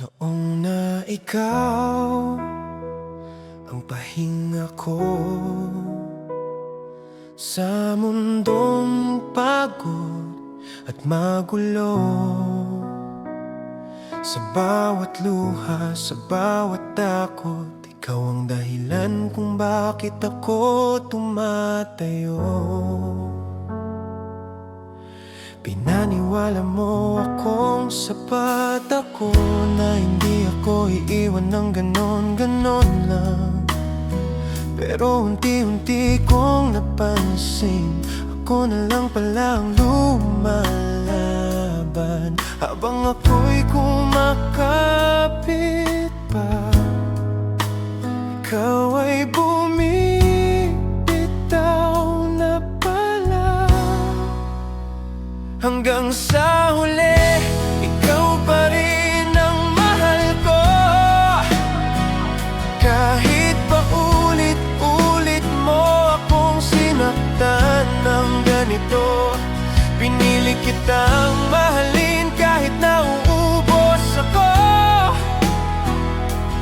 Noong na ikaw ang pahinga ko sa mundong pagod at magulo, sa bawat luha, sa bawat takot, ikaw ang dahilan kung bakit ako tumatayo. Pinaniwala mo akong sapat ako, na hindi ako iiwan ng ganon-ganon lang. Pero unti-unti kong napansin, ako na lang palang lumalaban. Habang ako'y kumakapit pa, ikaw ay bumibitaw na pala. Hanggang sa huli, ikaw pa rin ang mahal ko. Kahit pa ulit-ulit mo akong sinaktan ng ganito, pinili kitang mahalin kahit nauubos ako.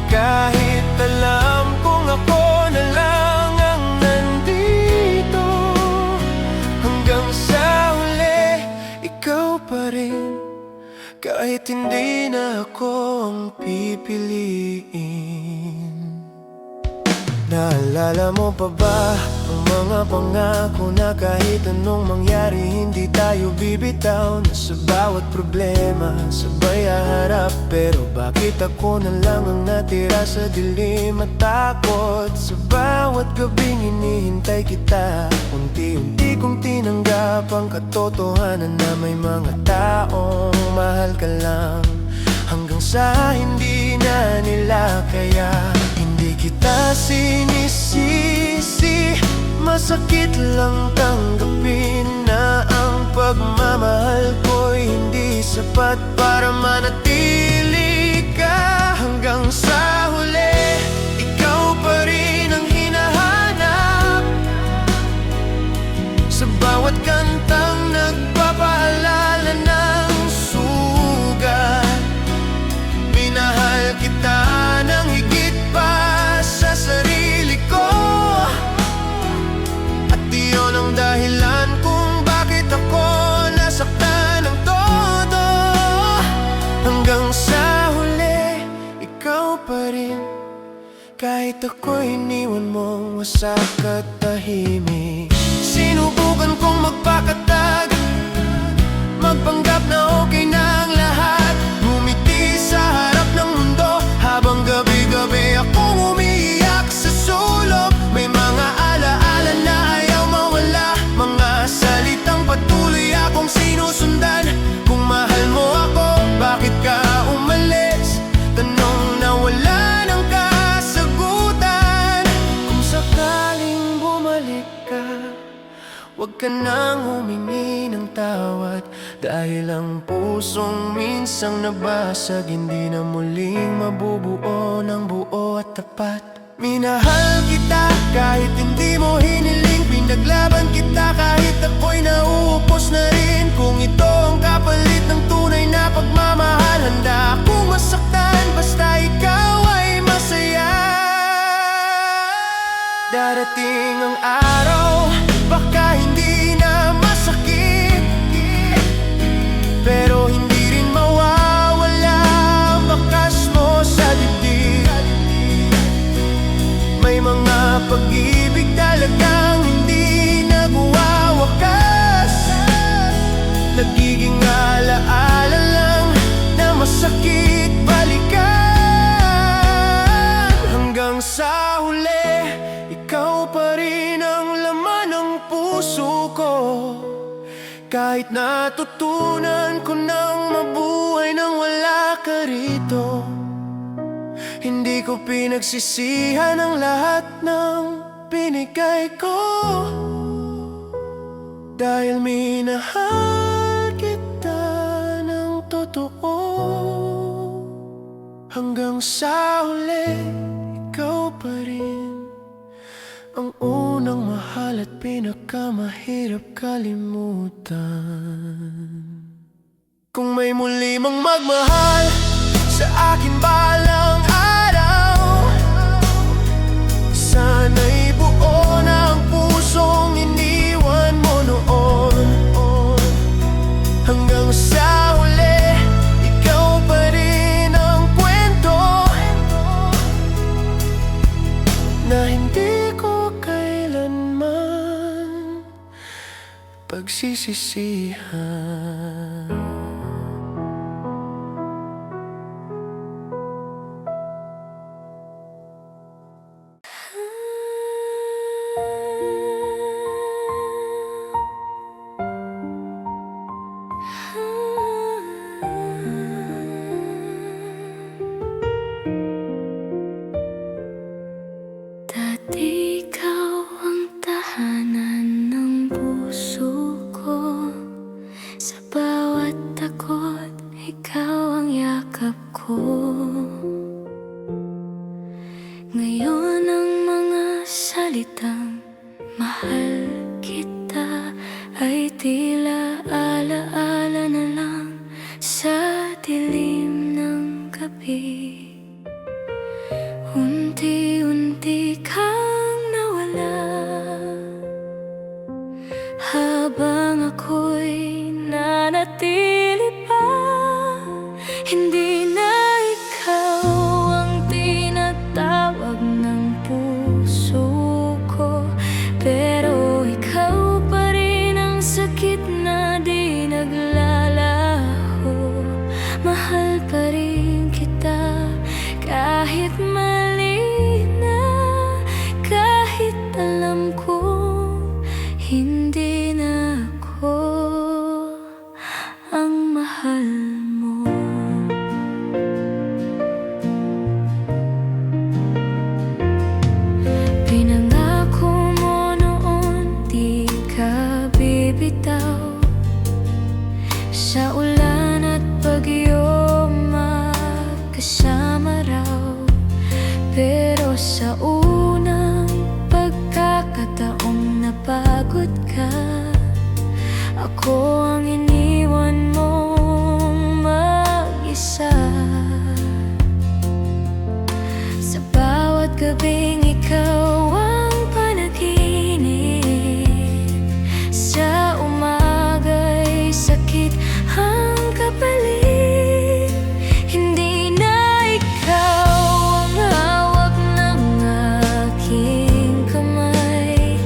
Kahit alam kong ako na lang ang nandito, hanggang sa huli, ikaw pa rin. Kahit hindi na ako ang pipiliin. Naalala mo pa ba ang mga pangako na kahit anong mangyari hindi tayo bibitaw? Na sa bawat problema sabay haharap, pero bakit ako na lang ang natira sa dilim at takot? Sa bawat gabing hinihintay kita, unti-unti kong tinanggap ang katotohanan na may mga taong mahal ka lang, hanggang sa hindi na nila kaya. Hindi kita sinisisi, masakit lang tanggapin na ang pagmamahal ko'y hindi sapat para manatili ka. Hanggang sa huli, ikaw pa rin ang hinahanap, sa bawat kantang nagpapaalala ng sugat. Minahal kita ng higit pa sa sarili ko, at iyon ang dahilan kung bakit ako nasaktan ng todo. Hanggang sa huli, ikaw pa rin. Kahit ako'y iniwan mo wasak at tahimik, sinubukan kong magpakatag, magpanggap na okay na ang lahat, ngumiti sa harap ng mundo, habang gabi-gabi akong umiiyak sa sulok. May mga alaala na ayaw mawala, mga salitang patuloy akong sinusundan. Kung mahal mo ako, bakit ka umalis? Tanong na wala ng kasagutan. Kung sakaling bumalik ka, huwag ka nang humingi ng tawad, dahil ang pusong minsang nabasag hindi na muling mabubuo ng buo at tapat. Minahal kita kahit hindi mo hiniling, pinaglaban kita kahit ako'y nauupos na rin. Kung ito ang kapalit ng tunay na pagmamahal, handa akong masaktan basta ikaw ay masaya. Darating ang araw, baka hindi na masakit, pero hindi rin mawawala ang bakas mo sa dibdib. May mga pag-ibig talagang hindi nagwawakas, nagiging alaala lang na masakit balikan. Hanggang sa huli, ikaw pa rin ang laman ng puso ko. Kahit natutunan ko nang mabuhay nang wala ka rito, hindi ko pinagsisihan ang lahat ng binigay ko, dahil minahal kita ng totoo. Hanggang sa huli, ikaw pa rin ang unang mahal at pinakamahirap kalimutan. Kung may muli mang magmahal sa akin, pagsisisihan. Dati ikaw ang tahanan ng puso ko. Sa bawat takot, ikaw ang yakap ko. Ngayon ang mga salitang mahal kita ay tila alaala na lang sa dilim ng gabi. Unti-unti kang nawala, habang ako'y nanatili pa. Hindi na ikaw ang tinatawag ng puso ko, pero ikaw pa rin ang sakit na di naglalaho. Mahal pa rin kita kahit mali na, kahit alam kong hindi na ako ang mahal mo. Pinangako mo noon di ka bibitaw, sa ulan at bagyo magkasama raw. Pero sa unang pagkakataong napagod ka, ako ang iniwan mong mag-isa. Sa bawat gabing ikaw ang panaginip, sa umaga'y sakit ang kapalit. Hindi na ikaw ang hawak ng aking kamay,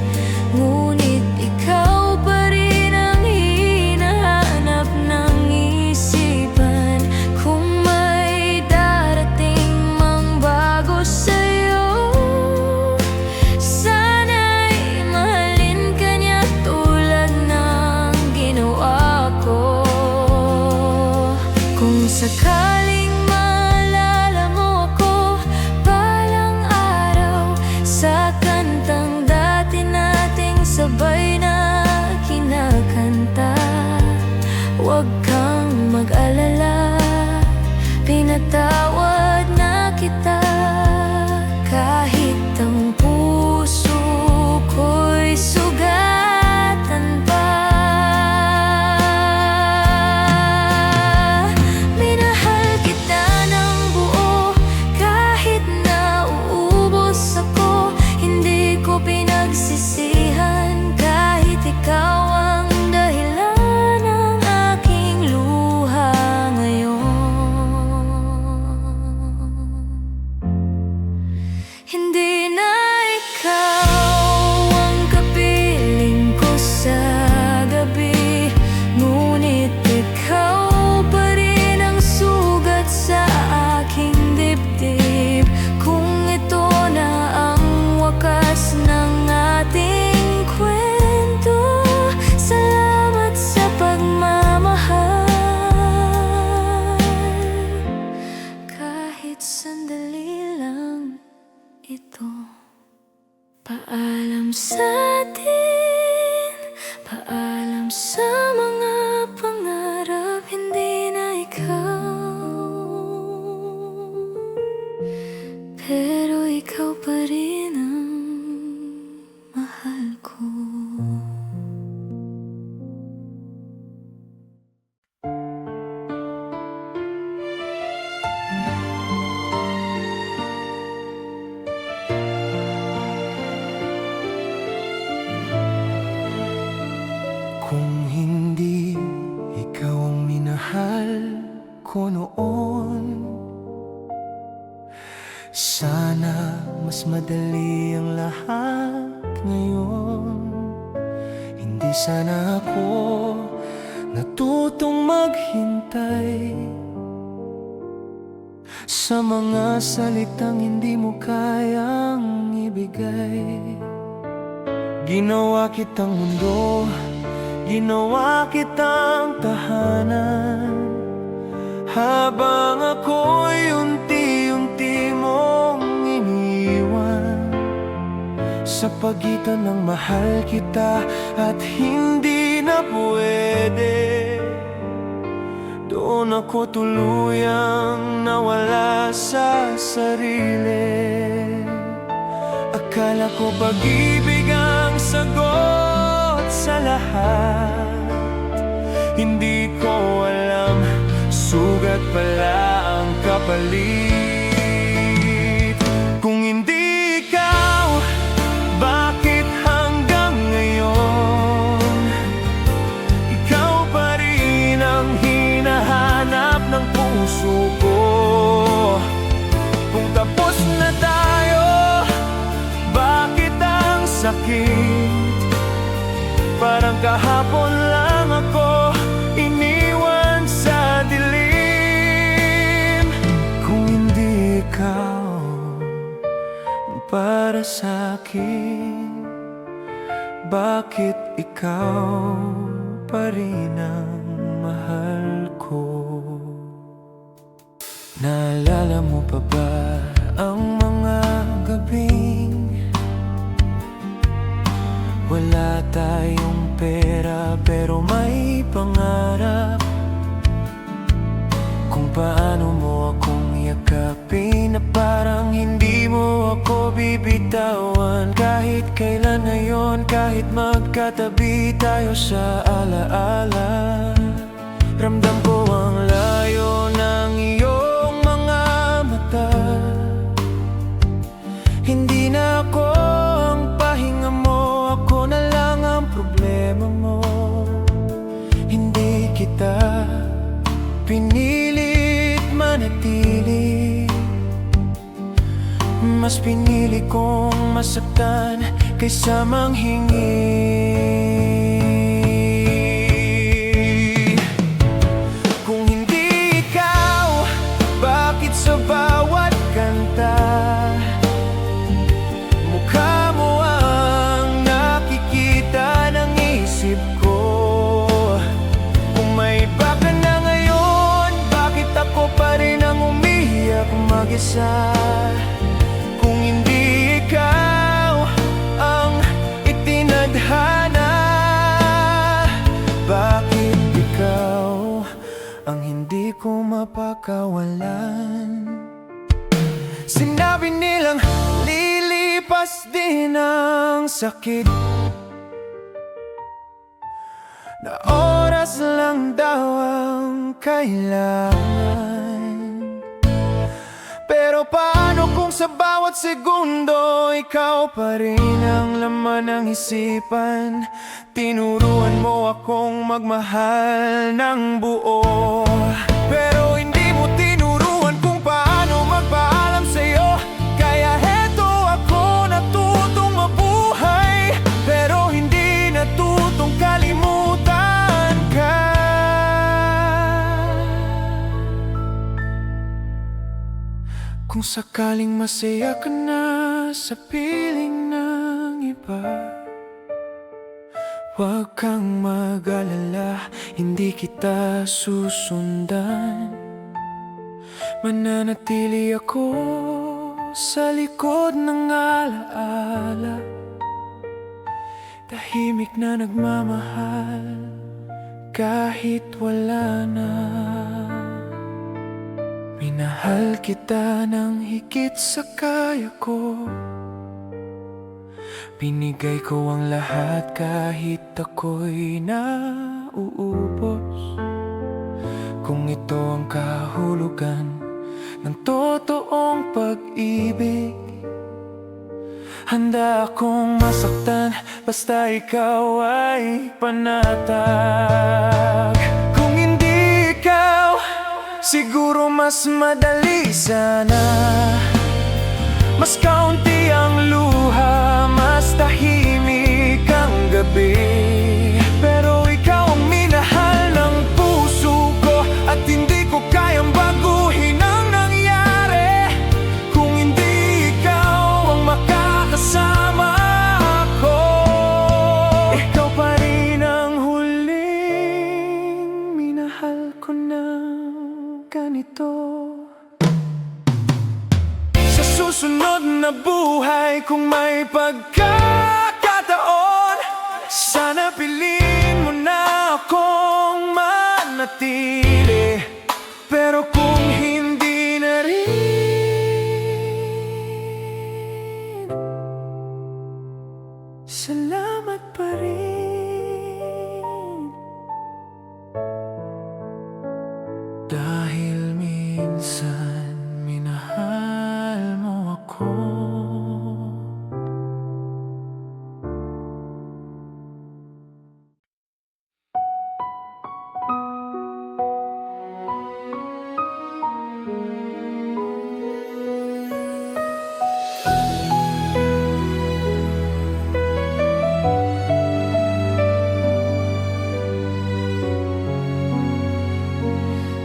ngunit ikaw pa rin ang hinahanap ng isipan. Kung may darating mang bago sa'yo, sana'y mahalin ka niya tulad ng ginawa ko. Kung sakaling maalala mo ako balang araw, sa kantang dati nating sabay na kinakanta, huwag kang mag-alala, pinatawad na kita. Kahit ang puso ko'y sugatan pa, minahal kita ng buo kahit nauubos ako. Hindi ko pinagsisihan kahit ikaw ang dahilan ng aking luha ngayon. Hindi na ikaw ang kapiling ko sa gabi, ngunit ikaw pa rin ang sugat sa aking dibdib. Kung ito na ang wakas ng ating kwento, salamat sa pagmamahal. Kahit sandali lang ito, paalam sa atin, paalam sa mga pangarap. Hindi na ikaw, pero ikaw pa rin ang mahal ko. Kung hindi ikaw ang minahal ko noon, sana mas madali ang lahat ngayon. Hindi sana ako natutong maghintay sa mga salitang hindi mo kayang ibigay. Ginawa kitang mundo, ginawa kitang tahanan, habang ako'y unti-unti mong iniwan. Sa pagitan ng mahal kita at hindi na pwede, doon ako tuluyang nawala sa sarili. Akala ko pag-ibig ang sagot sa lahat, hindi ko alam, sugat pala ang kapalit. Kung hindi ikaw, bakit hanggang ngayon ikaw pa rin ang hinahanap ng puso ko? Kung tapos na tayo, bakit ang sakit? Parang kahapon lang ako iniwan sa dilim. Kung hindi ikaw para sa'kin, bakit ikaw pa rin ang mahal ko? Naalala mo pa ba ang mga gabing wala tayong pera pero may pangarap? Kung paano mo akong yakapin na parang hindi mo ako bibitawan. Kahit kailan ngayon, kahit magkatabi tayo sa alaala, ramdam ko ang layo ng iyong mga mata. Hindi na ako ang pahinga mo, ako na lang ang problema mo. Hindi kita pinilit manatili, mas pinili kong masaktan kaysa manghingi. Kung hindi ikaw, bakit sa bawat kanta mukha mo ang nakikita ng isip ko? Kung may iba ka na ngayon, bakit ako pa rin ang umiyak mag-isa? Kung hindi ikaw ang itinadhana, bakit ikaw ang hindi ko mapakawalan? Sinabi nilang lilipas din ang sakit, na oras lang daw ang kailangan. Pero paano kung sa bawat segundo ikaw pa rin ang laman ng isipan? Tinuruan mo akong magmahal ng buo, pero hindi mo tinuruan kung paano magpaalam sa'yo. Kaya heto ako natutong mabuhay, pero hindi natutong kalimutan ka. Kung sakaling masaya ka na sa piling ng iba, huwag kang mag-alala, hindi kita susundan. Mananatili ako sa likod ng alaala, tahimik na nagmamahal kahit wala na. Minahal kita ng higit sa kaya ko, binigay ko ang lahat kahit ako'y nauubos. Kung ito ang kahulugan ng totoong pag-ibig, handa akong masaktan basta ikaw ay panatag. Kung hindi ikaw, siguro mas madali sana, mas kaunti ang luha, mas tahimik ang gabi. susunod na buhay kung may pagkakataon. Sana piliin mo na akong manatili, pero kung hindi na rin, salamat pa rin. Dahil minsan minahal mo ako.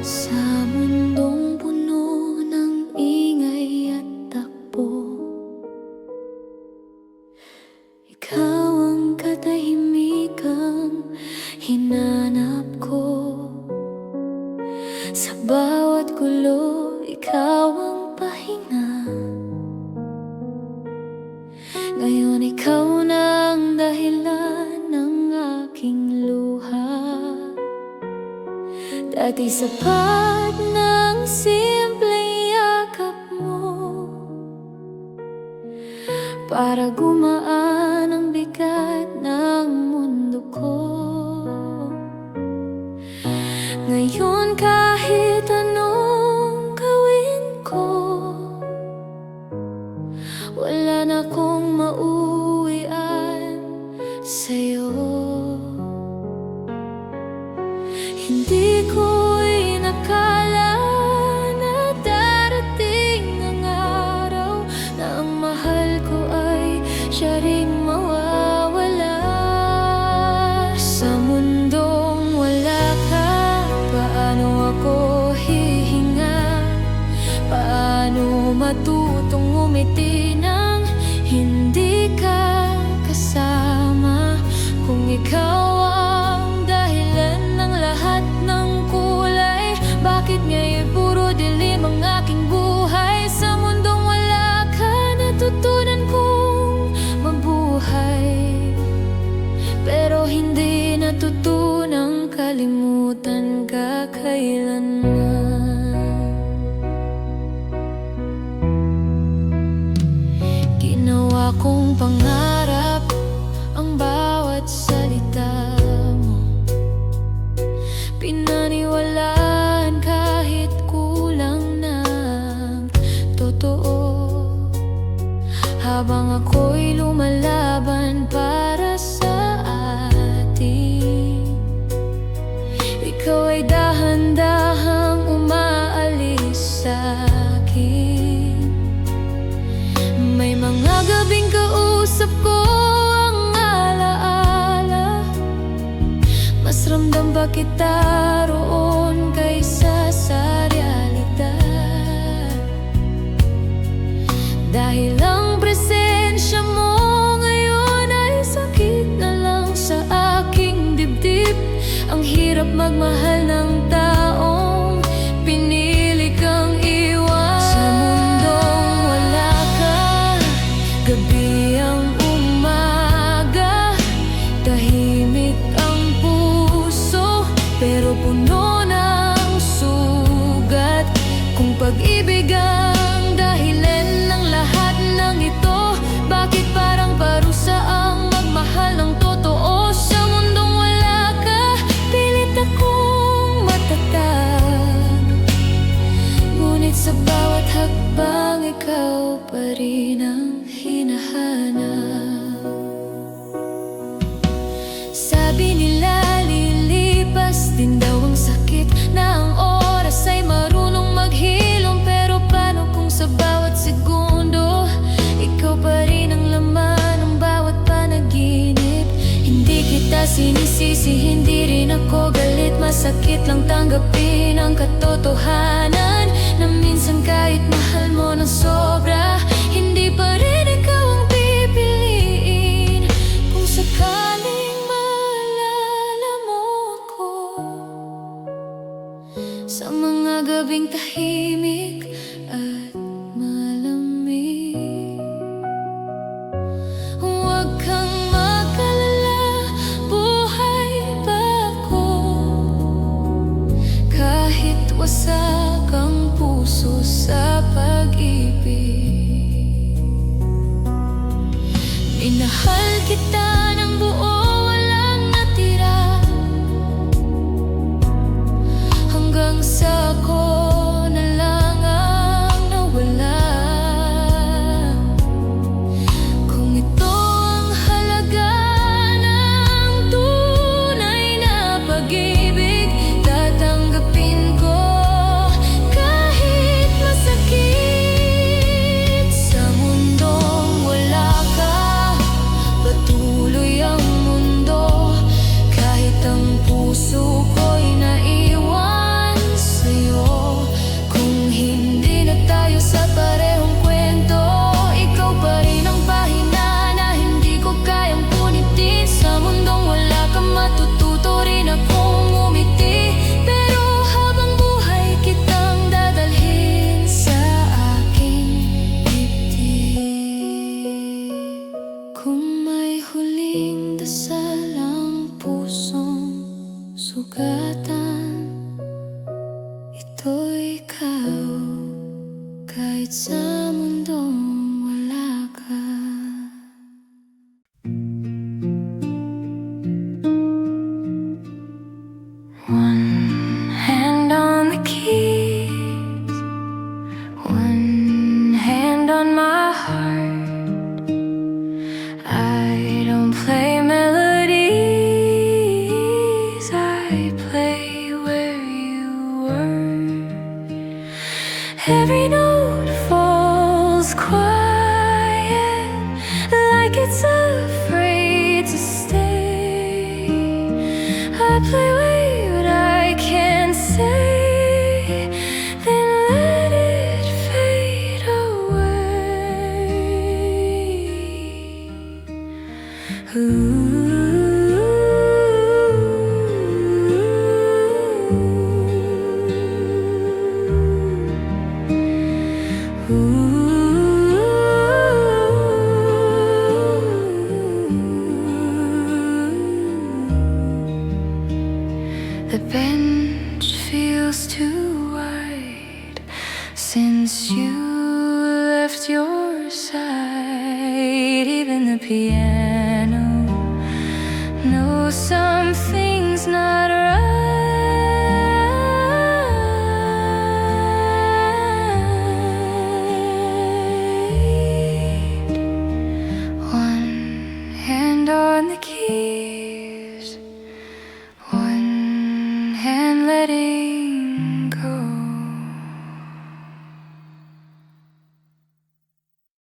Sa mundong puno ng ingay at takbo, ikaw ang katahimikang hinanap ko. Sa bawat gulo, ikaw ang pahinga. Ngayon ikaw na ang dahilan ng aking luha. Dati sapat ng simpleng yakap mo para gumaan ang bigat ng mundo ko. Ngayon kahit anong gawin ko, wala na akong mauwian sa'yo. Hindi ko inakala na darating ang araw na ang mahal ko ay siya ring mawawala. Sa mundong wala ka, paano ako hihinga? Paano matutong umiti nang hindi ka kasama? Kung ikaw ang dahilan ng lahat ng kulay, bakit nga'y puro dilim ang aking buhay? Sa mundong wala ka, natutunan kong mabuhay, pero hindi natutunang kalimutan ka kailanman. Ginawa kong pangarap ang bawat salita mo, pinaniwalaan kahit kulang ng totoo. Habang ako'y lumalaban para sa atin, ikaw ay dahan-dahang umaalis sa'kin. May mga gabing kausap ko ang alaala, mas ramdam ba kita roon kaysa sa realidad? Dahil ang presensya mo ngayon ay sakit na lang sa aking dibdib. Ang hirap magmahal ng taong pinili kang iwan. Sa mundong wala ka, gabi ang umaga, tahimik ang puso, pero puno ng sugat. Kung pag-ibig ang dahilan ng lahat ng ito, bakit parang parusa ang magmahal ng totoo? Sa mundong wala ka, pilit akong matatag, ngunit sa bawat hakbang ikaw pa rin ang hinahanap. Sabi nila lilipas din daw ang sakit, na ang oras ay marunong maghilom, pero paano kung sa bawat segundo ikaw pa rin ang laman ng bawat panaginip? Hindi kita sinisisi, hindi rin ako galit, masakit lang tanggapin ang katotohanan na minsan kahit mahal mo ng sobra, hindi pa rin ikaw ang pipiliin. Kung sakaling maalala mo ako sa mga gabing tahimik at malamig, kahit sa mundong wala ka. One hand on the keys, one hand on my heart. I don't play melodies, I play where you were. Every note falls quiet, like it's afraid to stay. I play way what I can't say, then let it fade away. The bench feels too wide since you left your side. Even the piano